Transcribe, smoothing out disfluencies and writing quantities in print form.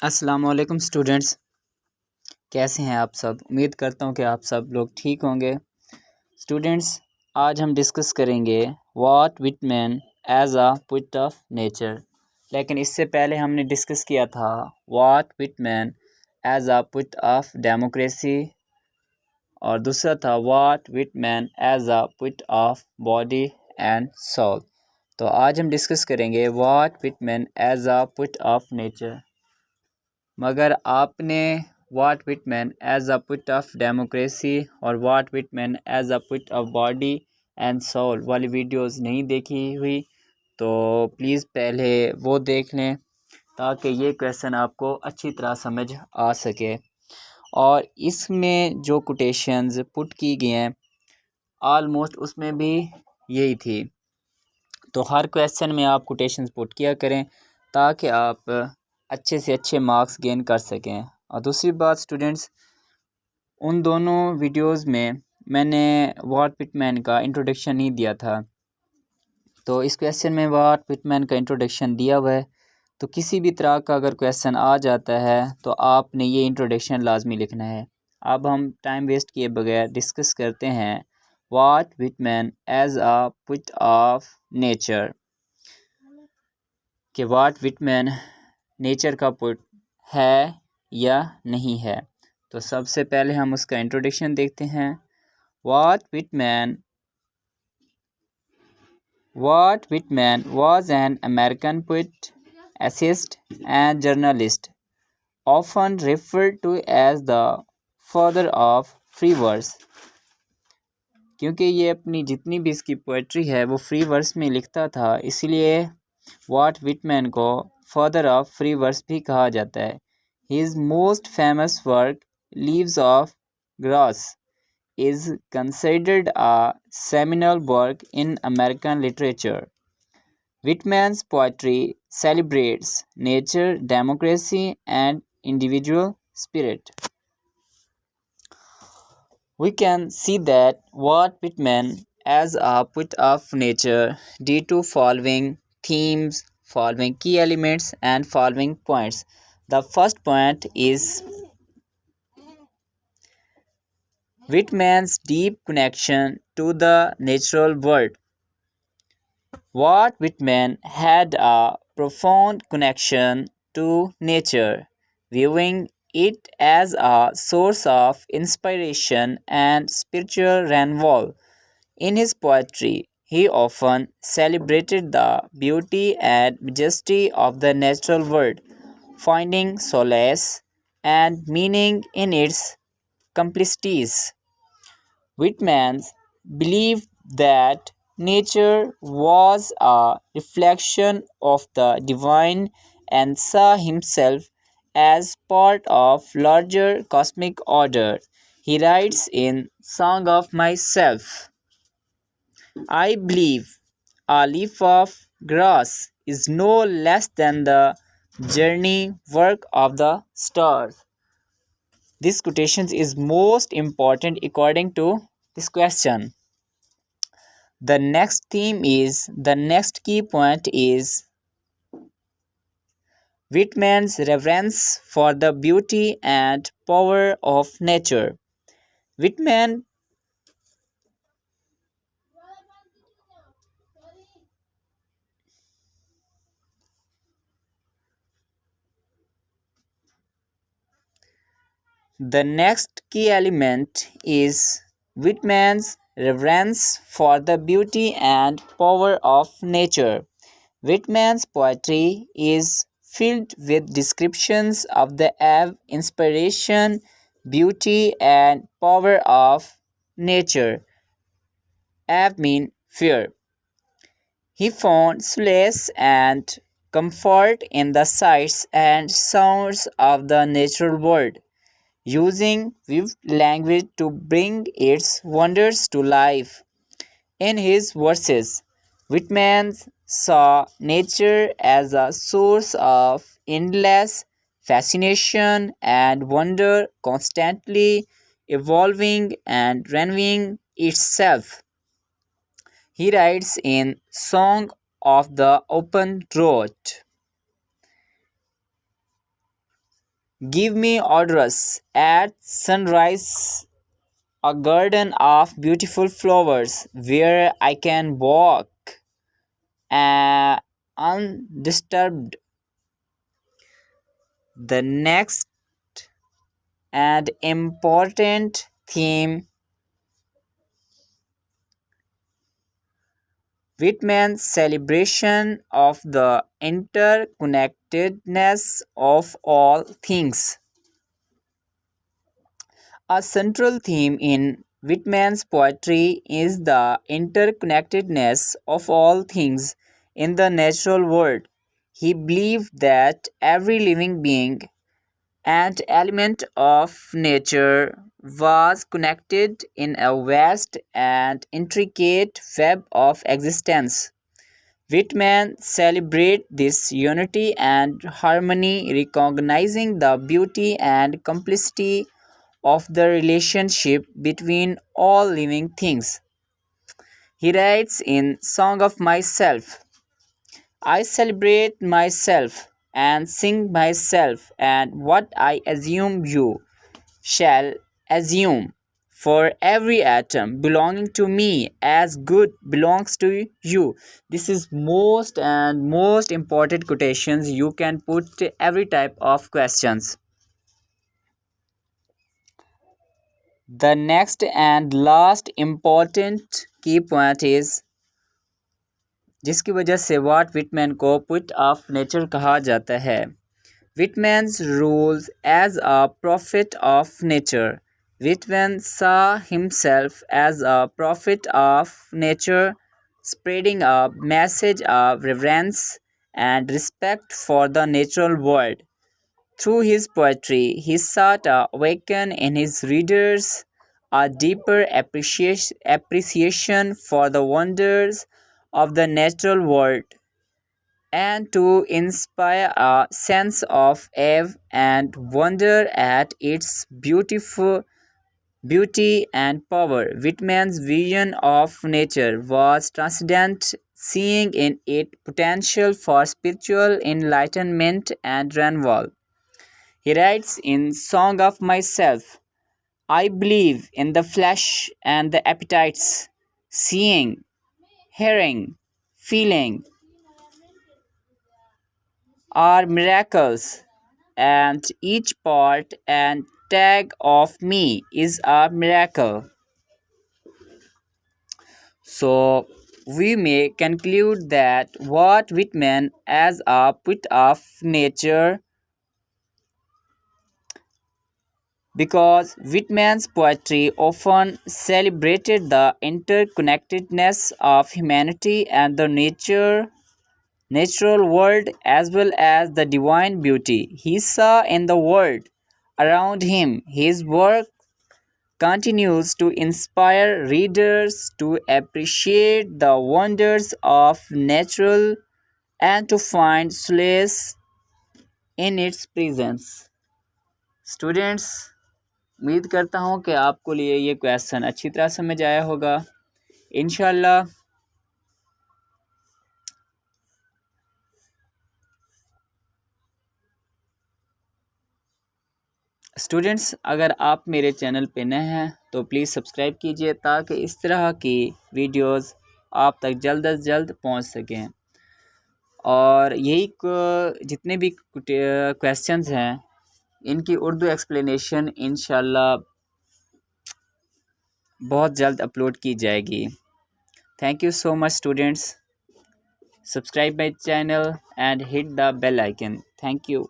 अस्सलाम वालेकुम स्टूडेंट्स। कैसे हैं आप सब? उम्मीद करता हूं कि आप सब लोग ठीक होंगे। स्टूडेंट्स, आज हम डिस्कस करेंगे Walt Whitman as a poet of nature. लेकिन इससे पहले हमने डिस्कस किया था Walt Whitman as a poet of democracy और दूसरा था Walt Whitman as a poet of body and soul. तो आज हम डिस्कस करेंगे Walt Whitman as a poet of nature. मगर आपने Walt Whitman as a poet of democracy और Walt Whitman as a poet of body and soul वाली videos नहीं देखी हुई तो प्लीज़ पहले वो देख लें ताकि ये क्वेश्चन आपको अच्छी तरह समझ आ सके। और इसमें जो कोटेशंस पुट की गई हैं ऑलमोस्ट उसमें भी यही थी। तो हर क्वेश्चन में आप कोटेशंस पुट किया करें ताकि आप अच्छे से अच्छे मार्क्स गेन कर सकें। और दूसरी बात स्टूडेंट्स, उन दोनों वीडियोस में मैंने वॉट विटमैन का इंट्रोडक्शन नहीं दिया था, तो इस क्वेश्चन में वॉट विटमैन का इंट्रोडक्शन दिया हुआ है। तो किसी भी तरह का अगर क्वेश्चन आ जाता है तो आपने ये इंट्रोडक्शन लाजमी लिखना है। अब हम टाइम वेस्ट किए बगैर डिस्कस करते हैं Walt Whitman as a poet of nature कि वॉट विटमैन नेचर का पोएट है या नहीं है। तो सबसे पहले हम उसका इंट्रोडक्शन देखते हैं। Walt Whitman was an American poet, essayist, and journalist, often referred to as the father of free verse। क्योंकि ये अपनी जितनी भी इसकी पोइट्री है वो फ्री वर्स में लिखता था, इसलिए वॉट विटमैन को फादर ऑफ फ्री वर्स भी कहा जाता है। His most famous work, Leaves of Grass, is considered a seminal work in American literature. Whitman's poetry celebrates nature, democracy, and individual spirit. We can see that Walt Whitman as a poet of nature due to following themes, following key elements, and following points. The first point is Whitman's deep connection to the natural world. Walt Whitman had a profound connection to nature, viewing it as a source of inspiration and spiritual renewal. In his poetry, he often celebrated the beauty and majesty of the natural world, finding solace and meaning in its complexities. Whitman believed that nature was a reflection of the divine and saw himself as part of larger cosmic order. He writes in Song of Myself, I believe a leaf of grass is no less than the journey work of the stars. This quotation is most important according to this question. The next key point is Whitman's reverence for the beauty and power of nature. Whitman The next key element is Whitman's reverence for the beauty and power of nature. Whitman's poetry is filled with descriptions of the awe, inspiration, beauty, and power of nature. Awe means fear. He found solace and comfort in the sights and sounds of the natural world, using vivid language to bring its wonders to life. In his verses, Whitman saw nature as a source of endless fascination and wonder, constantly evolving and renewing itself. He writes in Song of the Open Road, Give me odorous at sunrise, a garden of beautiful flowers where I can walk undisturbed. The next and important theme, Whitman's celebration of the interconnectedness of all things. A central theme in Whitman's poetry is the interconnectedness of all things in the natural world. He believed that every living being and element of nature was connected in a vast and intricate web of existence. Whitman celebrates this unity and harmony, recognizing the beauty and complexity of the relationship between all living things. He writes in Song of Myself, I celebrate myself and sing myself, and what I assume you shall assume. For every atom belonging to me as good belongs to you. This is most important quotations you can put every type of questions. The next and last important key point is जिसकी वजह से what Whitman को put off nature कहा जाता है. Whitman's rules as a prophet of nature. Whitman saw himself as a prophet of nature, spreading a message of reverence and respect for the natural world. Through his poetry, he sought to awaken in his readers a deeper appreciation for the wonders of the natural world and to inspire a sense of awe and wonder at its beautiful beauty and power. Whitman's vision of nature was transcendent, seeing in it potential for spiritual enlightenment and renewal. He writes in Song of Myself, I believe in the flesh and the appetites, seeing, hearing, feeling are miracles, and each part and tag of me is a miracle. So, we may conclude that Walt Whitman, as a poet of nature, because Whitman's poetry often celebrated the interconnectedness of humanity and the natural world as well as the divine beauty he saw in the world around him. His work continues to inspire readers to appreciate the wonders of nature and to find solace in its presence. Students, उम्मीद करता हूँ कि आपको लिए ये question अच्छी तरह समझ आया होगा. इंशाल्लाह स्टूडेंट्स, अगर आप मेरे चैनल पे नए हैं तो प्लीज़ सब्सक्राइब कीजिए ताकि इस तरह की वीडियोस आप तक जल्द अज जल्द पहुंच सकें. और यही जितने भी क्वेश्चंस हैं इनकी उर्दू एक्सप्लेनेशन इंशाल्लाह बहुत जल्द अपलोड की जाएगी. Thank you so much students. Subscribe my channel and hit the bell icon. Thank you.